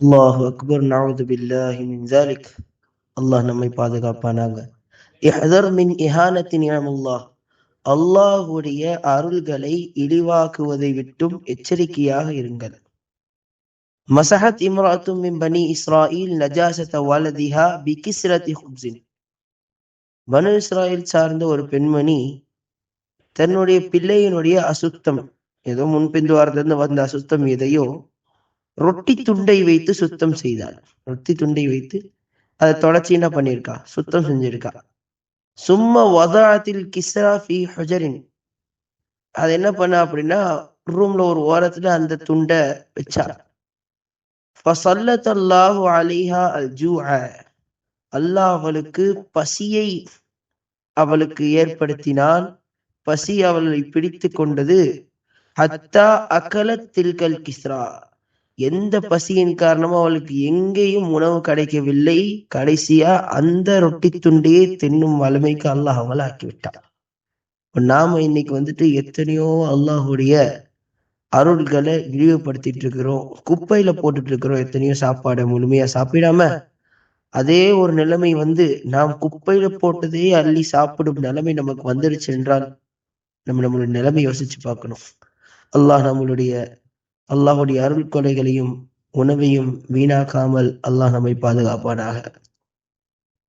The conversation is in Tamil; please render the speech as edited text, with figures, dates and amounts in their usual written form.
அல்லாஹு அக்பர். நஅூது பில்லாஹி மின் ஸாலிக். அல்லாஹ் நம்மை பாதுகாப்பானாக. இஹ்தர் மின் இஹானத்தி நிஅமுல்லாஹ். அல்லாஹ்வுடைய அருள்களை இழிவாக்குவதை விட்டும் எச்சரிக்கையாக இருங்கள். மஸஹத் இம்ராத்தும் மின் பனி இஸ்ராயில் நஜாஸத வலதிஹா பிகிஸ்ரதி ஹுப்ஸின். பனு இஸ்ராயில் சார்ந்த ஒரு பெண்மணி தன்னுடைய பிள்ளையினுடைய அசுத்தம், ஏதோ முன்பிந்து வாரத்திலிருந்து வந்த அசுத்தம் எதையோ ரொட்டி துண்டை வைத்து சுத்தம் செய்தாள். ரொட்டி துண்டை வைத்து அதை தொடச்சி என்ன பண்ணியிருக்கா, சுத்தம் செஞ்சிருக்கா. சும்மா வதாத்தில் கிஸ்ரா ஃபி ஹுஜரின். அது என்ன பண்ண அப்படின்னா, ரூம்ல ஒரு ஓரத்துல அந்த துண்டை வச்சா. ஃபஸல்லத்தல்லாஹு அலைஹா அல்-ஜூஅ. அல்லாஹ் அவளுக்கு பசியை அவளுக்கு ஏற்படுத்தினான். பசி அவளை பிடித்து கொண்டது. ஹத்தா அகலத் தில்கல் கிஸ்ரா. எந்த பசியின் காரணமா அவளுக்கு எங்கேயும் உணவு கிடைக்கவில்லை. கடைசியா அந்த ரொட்டி துண்டையே தின்னும் வலிமைக்கு அல்லாஹ் அவளை ஆக்கிவிட்டான். நாம இன்னைக்கு எத்தனையோ அல்லாஹுடைய அருள்களை இழிவுபடுத்திட்டு இருக்கிறோம், குப்பையில போட்டுட்டு இருக்கிறோம். எத்தனையோ சாப்பாடை முழுமையா சாப்பிடாம அதே ஒரு நிலைமை நாம் குப்பையில போட்டதே அள்ளி சாப்பிடும் நிலைமை நமக்கு வந்துருச்சு என்றால் நம்மளுடைய நிலைமை யோசிச்சு பார்க்கணும். அல்லாஹுடைய அருள் கொலைகளையும் உணவையும் வீணாக்காமல் அல்லாஹ் நம்மை பாதுகாப்பானாக.